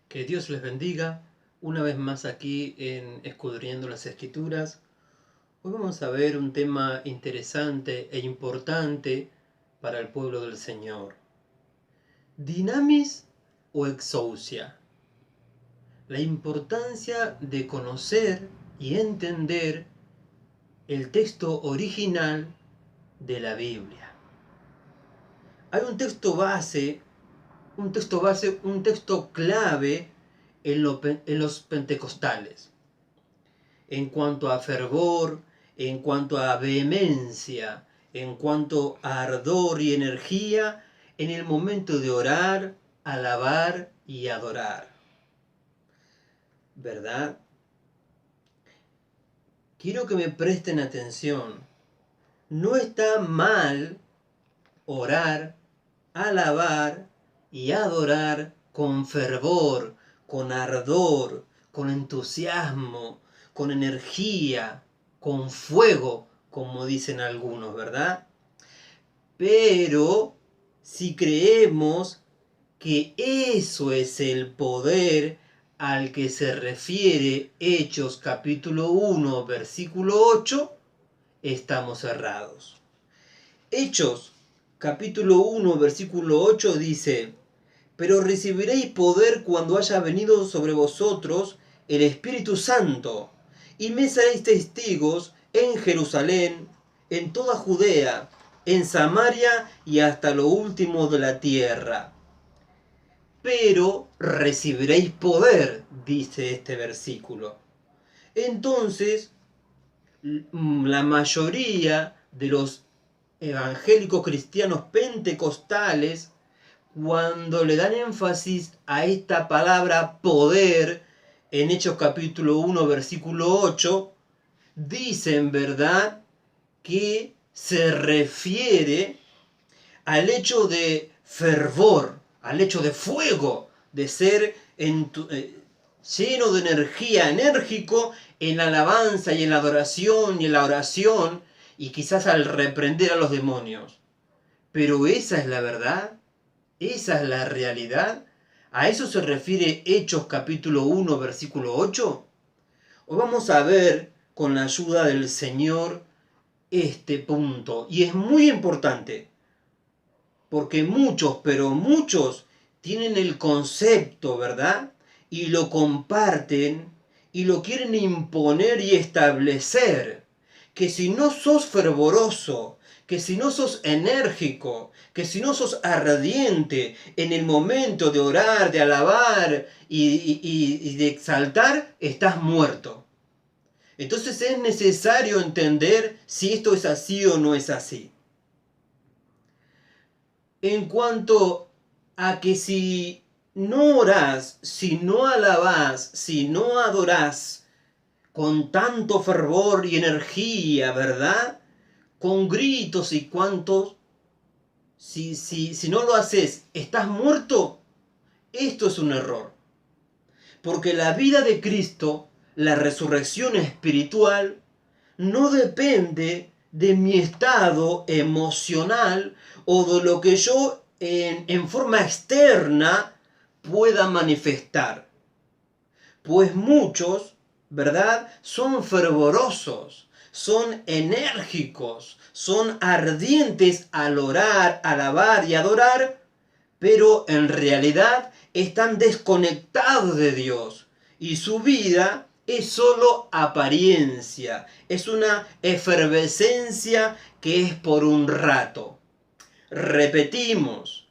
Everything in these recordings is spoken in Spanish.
Que Dios les bendiga una vez más aquí en Escudriñando las Escrituras. Hoy vamos a ver un tema interesante e importante para el pueblo del Señor. ¿Dinamis o exousia? La importancia de conocer y entender el texto original de la Biblia. Hay un texto base, un texto clave en los pentecostales, en cuanto a fervor, en cuanto a vehemencia, en cuanto a ardor y energía en el momento de orar, alabar y adorar. ¿Verdad? Quiero que me presten atención. No está mal orar, alabar y adorar con fervor, con ardor, con entusiasmo, con energía, con fuego, como dicen algunos, ¿verdad? Pero si creemos que eso es el poder al que se refiere Hechos capítulo 1, versículo 8, estamos errados. Hechos capítulo 1, versículo 8 dice: pero recibiréis poder cuando haya venido sobre vosotros el Espíritu Santo, y me seréis testigos en Jerusalén, en toda Judea, en Samaria y hasta lo último de la tierra. Pero recibiréis poder, dice este versículo. Entonces, la mayoría de los evangélicos cristianos pentecostales, cuando le dan énfasis a esta palabra poder en Hechos capítulo 1 versículo 8, dicen, ¿verdad?, que se refiere al hecho de fervor, al hecho de fuego, de ser lleno de energía, enérgico en la alabanza y en la adoración y en la oración, y quizás al reprender a los demonios. Pero esa es la verdad. ¿Esa es la realidad? ¿A eso se refiere Hechos capítulo 1, versículo 8? Hoy vamos a ver, con la ayuda del Señor, este punto. Y es muy importante, porque muchos, pero muchos, tienen el concepto, ¿verdad? Y lo comparten, y lo quieren imponer y establecer. Que si no sos fervoroso, que si no sos enérgico, que si no sos ardiente en el momento de orar, de alabar y de exaltar, estás muerto. Entonces es necesario entender si esto es así o no es así. En cuanto a que si no orás, si no alabás, si no adorás con tanto fervor y energía, ¿verdad?, con gritos y cuantos, si no lo haces, ¿estás muerto? Esto es un error. Porque la vida de Cristo, la resurrección espiritual, no depende de mi estado emocional o de lo que yo en forma externa pueda manifestar. Pues muchos, ¿verdad?, son fervorosos, son enérgicos, son ardientes al orar, alabar y adorar, pero en realidad están desconectados de Dios y su vida es solo apariencia, es una efervescencia que es por un rato. Repetimos,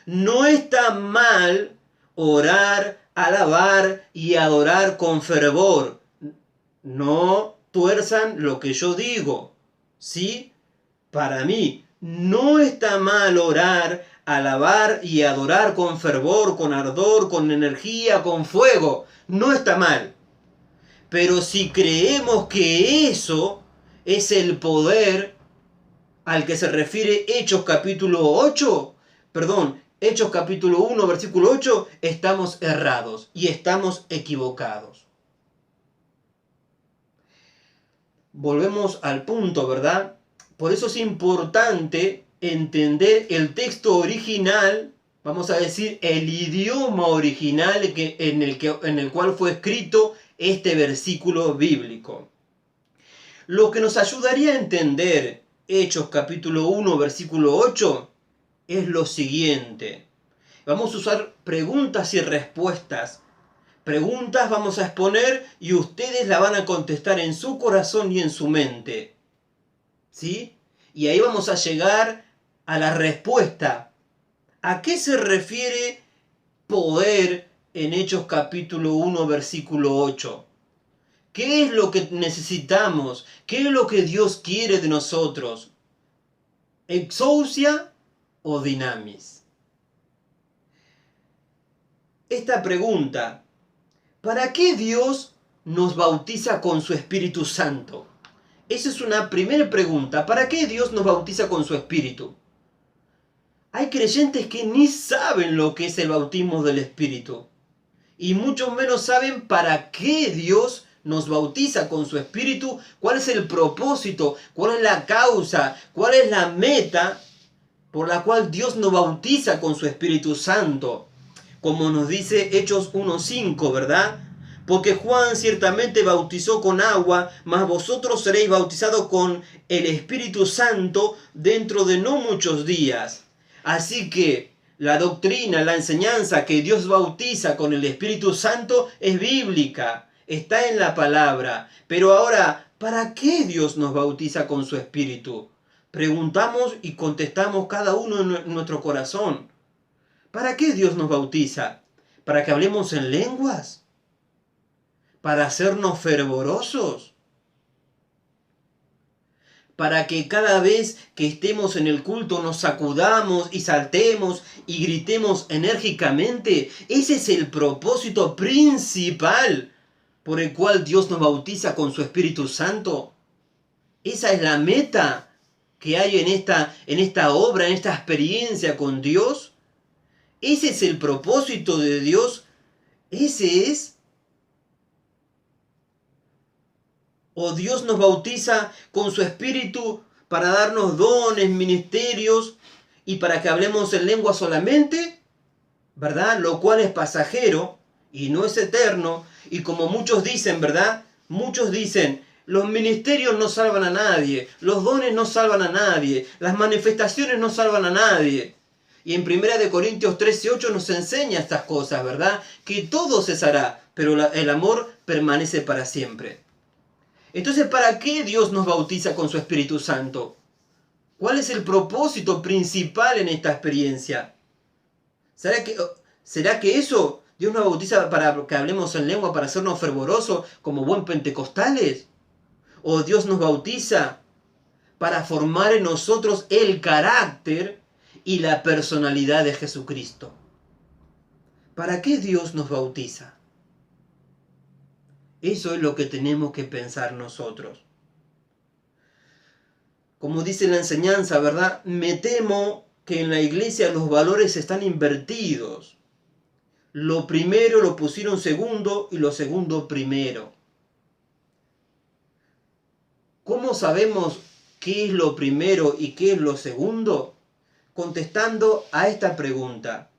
no está mal orar, alabar y adorar con fervor. No tuerzan lo que yo digo, ¿sí? Para mí, no está mal orar, alabar y adorar con fervor, con ardor, con energía, con fuego. No está mal. Pero si creemos que eso es el poder al que se refiere Hechos capítulo 1, versículo 8, estamos errados y estamos equivocados. Volvemos al punto, ¿verdad? Por eso es importante entender el texto original vamos a decir, el idioma original en el cual fue escrito este versículo bíblico. Lo que nos ayudaría a entender Hechos capítulo 1, versículo 8, es lo siguiente. Vamos a usar preguntas y respuestas. Preguntas vamos a exponer y ustedes la van a contestar en su corazón y en su mente. ¿Sí? Y ahí vamos a llegar a la respuesta. ¿A qué se refiere poder en Hechos capítulo 1, versículo 8? ¿Qué es lo que necesitamos? ¿Qué es lo que Dios quiere de nosotros? ¿Exousia o dinamis? Esta pregunta, ¿para qué Dios nos bautiza con su Espíritu Santo? Esa es una primera pregunta. ¿Para qué Dios nos bautiza con su Espíritu? Hay creyentes que ni saben lo que es el bautismo del Espíritu. Y mucho menos saben para qué Dios nos bautiza con su Espíritu, cuál es el propósito, cuál es la causa, cuál es la meta por la cual Dios nos bautiza con su Espíritu Santo. Como nos dice Hechos 1:5, ¿verdad? Porque Juan ciertamente bautizó con agua, mas vosotros seréis bautizados con el Espíritu Santo dentro de no muchos días. Así que la doctrina, la enseñanza que Dios bautiza con el Espíritu Santo es bíblica, está en la palabra. Pero ahora, ¿para qué Dios nos bautiza con su Espíritu? Preguntamos y contestamos cada uno en nuestro corazón. ¿Para qué Dios nos bautiza? ¿Para que hablemos en lenguas? ¿Para hacernos fervorosos? ¿Para que cada vez que estemos en el culto nos sacudamos y saltemos y gritemos enérgicamente? Ese es el propósito principal por el cual Dios nos bautiza con su Espíritu Santo. Esa es la meta que hay en esta obra, en esta experiencia con Dios. Ese es el propósito de Dios. Ese es. O Dios nos bautiza con su Espíritu para darnos dones, ministerios y para que hablemos en lengua solamente, ¿verdad? Lo cual es pasajero y no es eterno. Y como muchos dicen, ¿verdad? Muchos dicen, los ministerios no salvan a nadie, los dones no salvan a nadie, las manifestaciones no salvan a nadie. Y en 1 Corintios 13:8 nos enseña estas cosas, ¿verdad? Que todo cesará, pero el amor permanece para siempre. Entonces, ¿para qué Dios nos bautiza con su Espíritu Santo? ¿Cuál es el propósito principal en esta experiencia? ¿Será que eso Dios nos bautiza para que hablemos en lengua, para hacernos fervorosos como buen pentecostales? ¿O Dios nos bautiza para formar en nosotros el carácter y la personalidad de Jesucristo? ¿Para qué Dios nos bautiza? Eso es lo que tenemos que pensar nosotros. Como dice la enseñanza, ¿verdad? Me temo que en la iglesia los valores están invertidos. Lo primero lo pusieron segundo y lo segundo primero. ¿Cómo sabemos qué es lo primero y qué es lo segundo? Contestando a esta pregunta.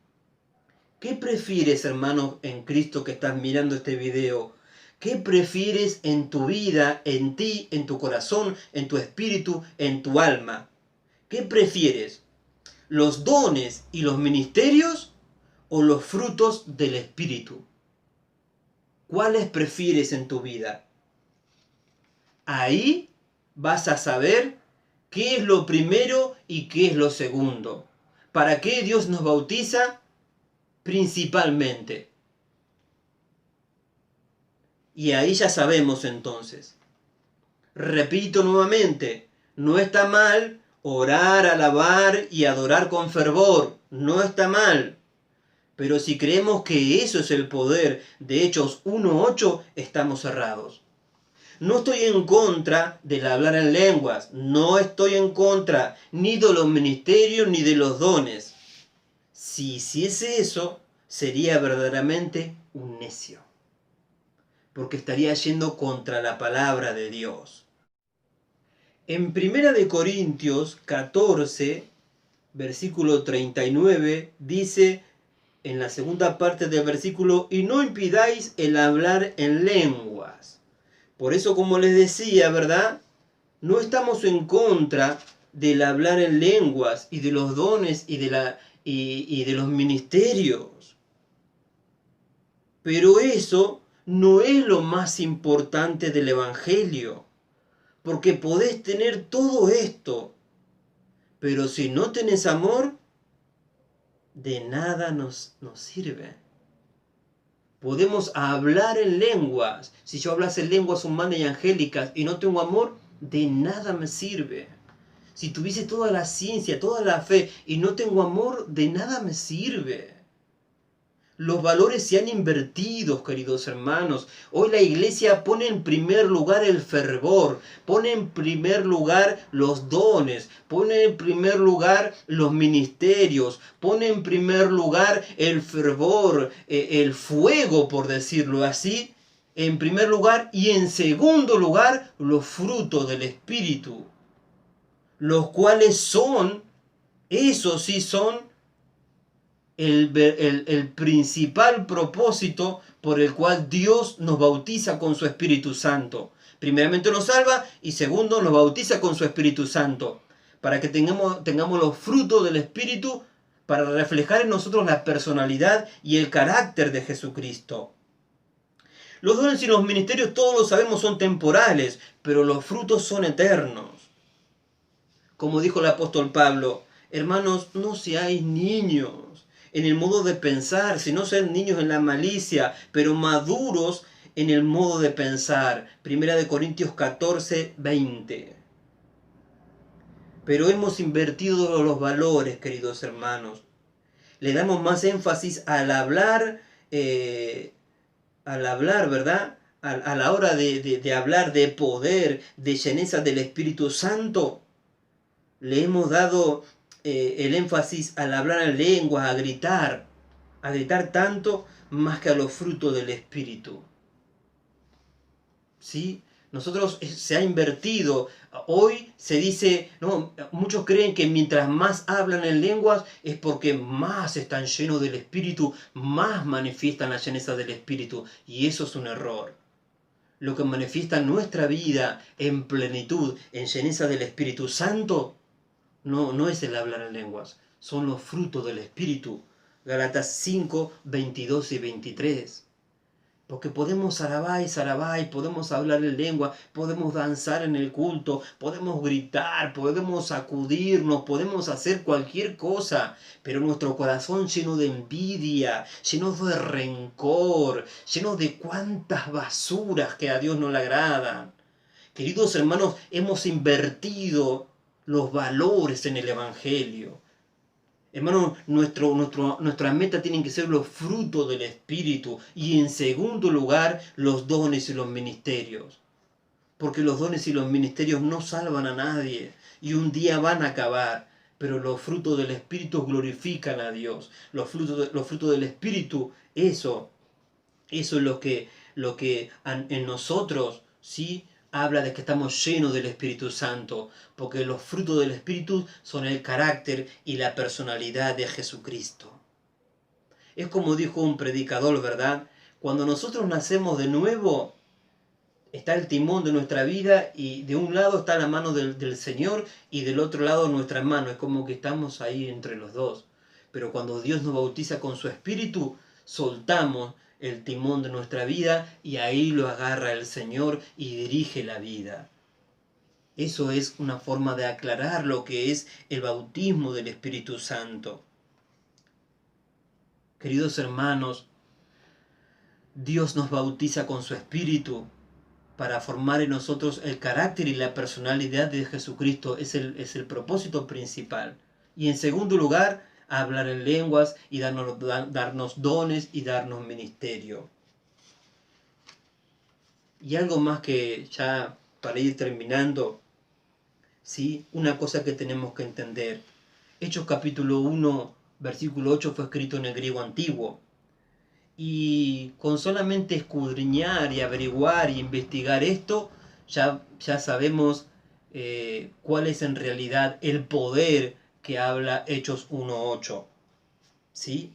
¿Qué prefieres, hermano en Cristo que estás mirando este video? ¿Qué prefieres en tu vida, en ti, en tu corazón, en tu espíritu, en tu alma? ¿Qué prefieres? ¿Los dones y los ministerios o los frutos del Espíritu? ¿Cuáles prefieres en tu vida? Ahí vas a saber qué es lo primero y qué es lo segundo. ¿Para qué Dios nos bautiza? Principalmente. Y ahí ya sabemos entonces. Repito nuevamente, no está mal orar, alabar y adorar con fervor. No está mal. Pero si creemos que eso es el poder de Hechos 1:8, estamos errados. No estoy en contra del hablar en lenguas. No estoy en contra ni de los ministerios ni de los dones. Si hiciese eso, sería verdaderamente un necio. Porque estaría yendo contra la palabra de Dios. En 1 Corintios 14, versículo 39, dice: en la segunda parte del versículo, y no impidáis el hablar en lenguas. Por eso, como les decía, ¿verdad? No estamos en contra del hablar en lenguas y de los dones y de los ministerios. Pero eso no es lo más importante del Evangelio. Porque podés tener todo esto, pero si no tenés amor, de nada nos sirve. Podemos hablar en lenguas. Si yo hablase en lenguas humanas y angélicas y no tengo amor, de nada me sirve. Si tuviese toda la ciencia, toda la fe y no tengo amor, de nada me sirve. Los valores se han invertido, queridos hermanos. Hoy la iglesia pone en primer lugar el fervor, pone en primer lugar los dones, pone en primer lugar los ministerios, pone en primer lugar el fervor, el fuego, por decirlo así, en primer lugar, y en segundo lugar los frutos del Espíritu, los cuales son, esos sí son, el principal propósito por el cual Dios nos bautiza con su Espíritu Santo. Primeramente nos salva y segundo nos bautiza con su Espíritu Santo, para que tengamos los frutos del Espíritu, para reflejar en nosotros la personalidad y el carácter de Jesucristo. Los dones y los ministerios, todos lo sabemos, son temporales, pero los frutos son eternos. Como dijo el apóstol Pablo, hermanos, no seáis niños en el modo de pensar, sino ser niños en la malicia, pero maduros en el modo de pensar. Primera de Corintios 14, 20. Pero hemos invertido los valores, queridos hermanos. Le damos más énfasis al hablar, ¿verdad? A la hora de hablar de poder, de lleneza del Espíritu Santo. Le hemos dado el énfasis al hablar en lenguas, a gritar tanto más que a los frutos del Espíritu. ¿Sí? Nosotros se ha invertido. Hoy se dice, no, muchos creen que mientras más hablan en lenguas es porque más están llenos del Espíritu, más manifiestan la lleneza del Espíritu. Y eso es un error. Lo que manifiesta nuestra vida en plenitud, en lleneza del Espíritu Santo, no es el hablar en lenguas, son los frutos del Espíritu. Gálatas 5, 22 y 23. Porque podemos alabar y podemos hablar en lengua, podemos danzar en el culto, podemos gritar, podemos sacudirnos, podemos hacer cualquier cosa, pero nuestro corazón lleno de envidia, lleno de rencor, lleno de cuantas basuras que a Dios no le agradan. Queridos hermanos, hemos invertido los valores en el Evangelio. Hermano, nuestra meta tienen que ser los frutos del Espíritu y en segundo lugar los dones y los ministerios. Porque los dones y los ministerios no salvan a nadie y un día van a acabar. Pero los frutos del Espíritu glorifican a Dios. Los frutos del Espíritu, eso es lo que en nosotros, ¿sí?, habla de que estamos llenos del Espíritu Santo, porque los frutos del Espíritu son el carácter y la personalidad de Jesucristo. Es como dijo un predicador, ¿verdad? Cuando nosotros nacemos de nuevo, está el timón de nuestra vida y de un lado está la mano del Señor y del otro lado nuestra mano. Es como que estamos ahí entre los dos. Pero cuando Dios nos bautiza con su Espíritu, soltamos el timón de nuestra vida y ahí lo agarra el Señor y dirige la vida. Eso es una forma de aclarar lo que es el bautismo del Espíritu Santo. Queridos hermanos, Dios nos bautiza con su Espíritu para formar en nosotros el carácter y la personalidad de Jesucristo. Es el propósito principal. Y en segundo lugar, hablar en lenguas y darnos dones y darnos ministerio. Y algo más que ya para ir terminando, ¿sí? Una cosa que tenemos que entender. Hechos capítulo 1, versículo 8 fue escrito en el griego antiguo. Y con solamente escudriñar y averiguar y investigar esto, ya sabemos cuál es en realidad el poder que habla Hechos 1.8. ¿Sí?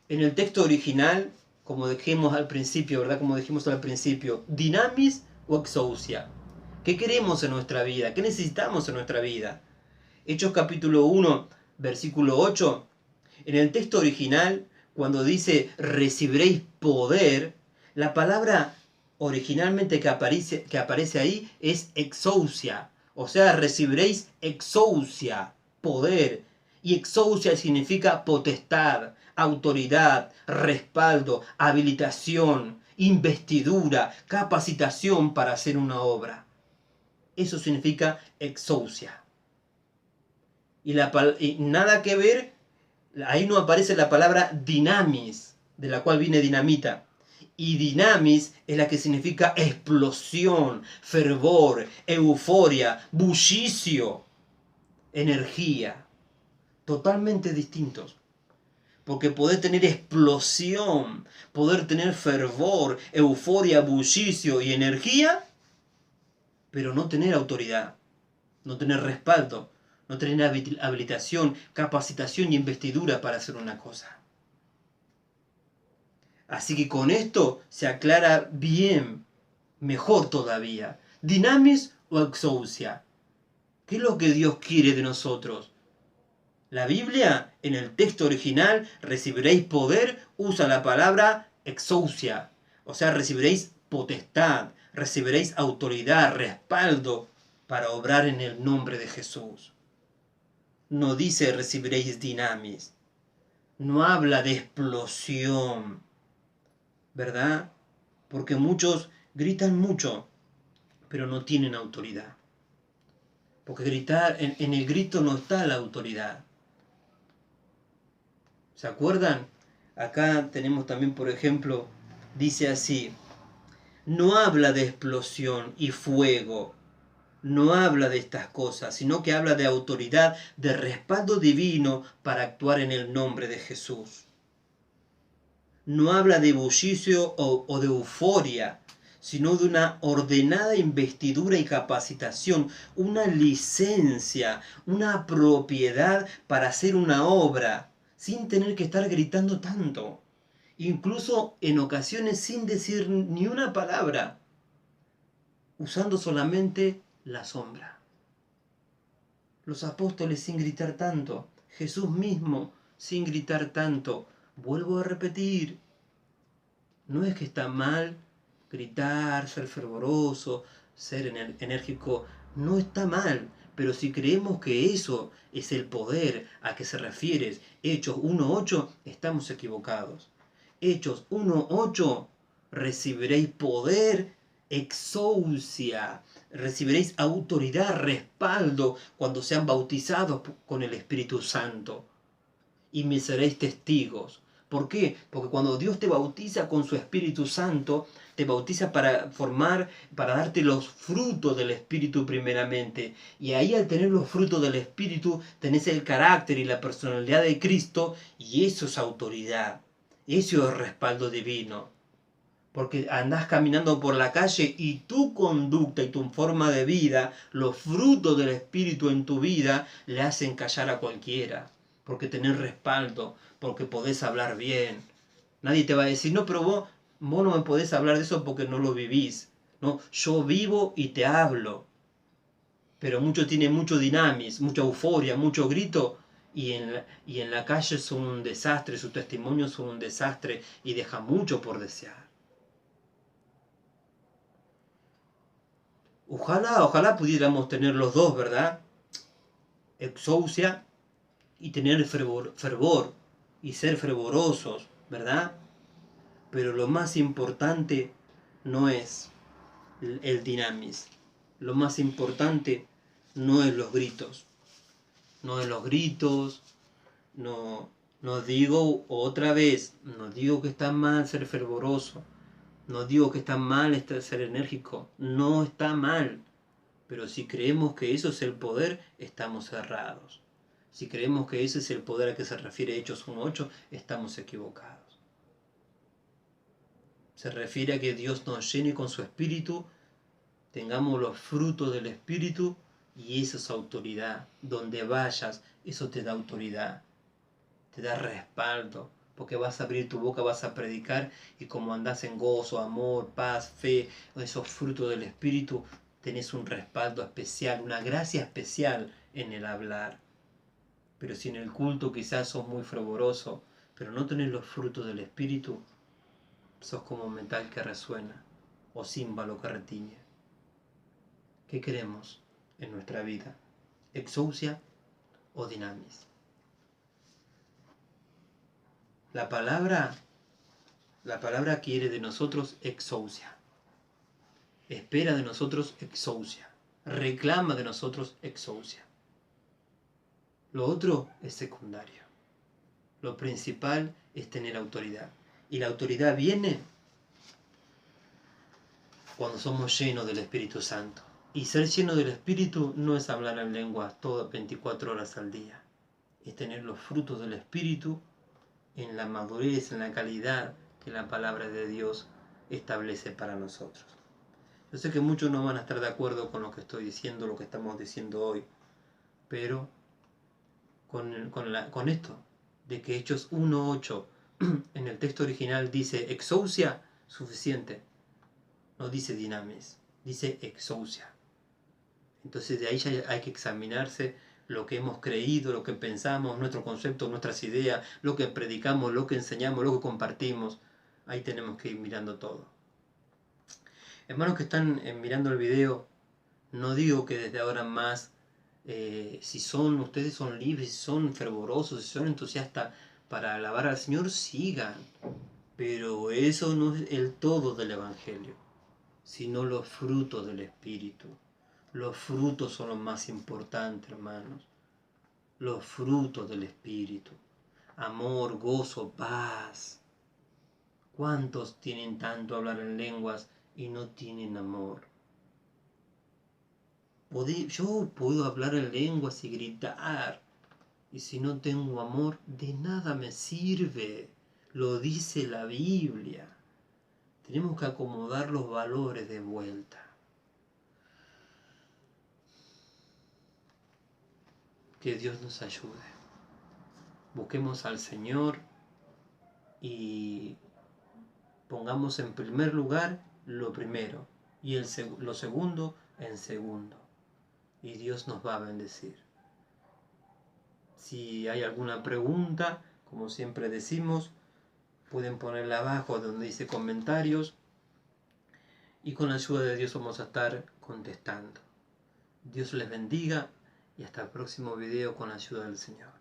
En el texto original, como dijimos al principio, ¿verdad? Como dijimos al principio, dinamis o exousia. ¿Qué queremos en nuestra vida? ¿Qué necesitamos en nuestra vida? Hechos capítulo 1, versículo 8. En el texto original, cuando dice recibiréis poder, la palabra originalmente que aparece ahí es exousia. O sea, recibiréis exousia, poder. Y exousia significa potestad, autoridad, respaldo, habilitación, investidura, capacitación para hacer una obra. Eso significa exousia. Y nada que ver, ahí no aparece la palabra dinamis, de la cual viene dinamita. Y dinamis es la que significa explosión, fervor, euforia, bullicio, energía. Totalmente distintos. Porque poder tener explosión, poder tener fervor, euforia, bullicio y energía, pero no tener autoridad, no tener respaldo, no tener habilitación, capacitación y investidura para hacer una cosa. Así que con esto se aclara bien, mejor todavía, dinamis o exousia. ¿Qué es lo que Dios quiere de nosotros? La Biblia, en el texto original, recibiréis poder, usa la palabra exousia. O sea, recibiréis potestad, recibiréis autoridad, respaldo para obrar en el nombre de Jesús. No dice recibiréis dinamis. No habla de explosión, ¿verdad? Porque muchos gritan mucho, pero no tienen autoridad. Porque gritar, en el grito no está la autoridad. ¿Se acuerdan? Acá tenemos también, por ejemplo, dice así, no habla de explosión y fuego, no habla de estas cosas, sino que habla de autoridad, de respaldo divino para actuar en el nombre de Jesús. No habla de bullicio o de euforia, sino de una ordenada investidura y capacitación, una licencia, una propiedad para hacer una obra, sin tener que estar gritando tanto, incluso en ocasiones sin decir ni una palabra, usando solamente la sombra. Los apóstoles sin gritar tanto, Jesús mismo sin gritar tanto. Vuelvo a repetir, no es que está mal gritar, ser fervoroso, ser enérgico, no está mal. Pero si creemos que eso es el poder a que se refiere Hechos 1.8, estamos equivocados. Hechos 1.8, recibiréis poder, exousia, recibiréis autoridad, respaldo cuando sean bautizados con el Espíritu Santo. Y me seréis testigos. ¿Por qué? Porque cuando Dios te bautiza con su Espíritu Santo, te bautiza para darte los frutos del Espíritu primeramente. Y ahí al tener los frutos del Espíritu, tenés el carácter y la personalidad de Cristo, y eso es autoridad. Eso es respaldo divino. Porque andás caminando por la calle y tu conducta y tu forma de vida, los frutos del Espíritu en tu vida, le hacen callar a cualquiera. Porque tenés respaldo, porque podés hablar bien. Nadie te va a decir, no, pero vos no me podés hablar de eso porque no lo vivís. No, yo vivo y te hablo. Pero muchos tienen mucho dinamis, mucha euforia, mucho grito, y en la calle son un desastre, sus testimonios son un desastre y dejan mucho por desear. Ojalá pudiéramos tener los dos, ¿verdad? Exousia y tener fervor y ser fervorosos, ¿verdad? Pero lo más importante no es el dinamis. Lo más importante no es los gritos. No es los gritos. No digo otra vez, no digo que está mal ser fervoroso. No digo que está mal ser enérgico. No está mal. Pero si creemos que eso es el poder, estamos errados. Si creemos que ese es el poder a que se refiere Hechos 1.8, estamos equivocados. Se refiere a que Dios nos llene con su Espíritu, tengamos los frutos del Espíritu, y eso es autoridad. Donde vayas, eso te da autoridad, te da respaldo, porque vas a abrir tu boca, vas a predicar, y como andás en gozo, amor, paz, fe, esos frutos del Espíritu, tenés un respaldo especial, una gracia especial en el hablar. Pero si en el culto quizás sos muy fervoroso, pero no tenés los frutos del Espíritu, sos como metal que resuena o címbalo que retiñe. ¿Qué queremos en nuestra vida? ¿Exousia o dinamis? La palabra quiere de nosotros exousia. Espera de nosotros exousia. Reclama de nosotros exousia. Lo otro es secundario. Lo principal es tener autoridad. Y la autoridad viene cuando somos llenos del Espíritu Santo. Y ser lleno del Espíritu no es hablar en lenguas todas 24 horas al día. Es tener los frutos del Espíritu en la madurez, en la calidad que la palabra de Dios establece para nosotros. Yo sé que muchos no van a estar de acuerdo con lo que estoy diciendo, lo que estamos diciendo hoy, pero con esto, de que Hechos 1:8 en el texto original dice exousia, suficiente. No dice dinamis, dice exousia. Entonces de ahí ya hay que examinarse lo que hemos creído, lo que pensamos, nuestro concepto, nuestras ideas, lo que predicamos, lo que enseñamos, lo que compartimos. Ahí tenemos que ir mirando todo. Hermanos que están mirando el video, no digo que desde ahora en más, si ustedes son libres, si son fervorosos, si son entusiastas para alabar al Señor, sigan. Pero eso no es el todo del Evangelio, sino los frutos del Espíritu. Los frutos son los más importantes, hermanos. Los frutos del Espíritu. Amor, gozo, paz. ¿Cuántos tienen tanto hablar en lenguas y no tienen amor? Yo puedo hablar en lenguas y gritar, y si no tengo amor, de nada me sirve. Lo dice la Biblia. Tenemos que acomodar los valores de vuelta. Que Dios nos ayude. Busquemos al Señor y pongamos en primer lugar lo primero y lo segundo en segundo. Y Dios nos va a bendecir. Si hay alguna pregunta, como siempre decimos, pueden ponerla abajo donde dice comentarios y con la ayuda de Dios vamos a estar contestando. Dios les bendiga y hasta el próximo video con la ayuda del Señor.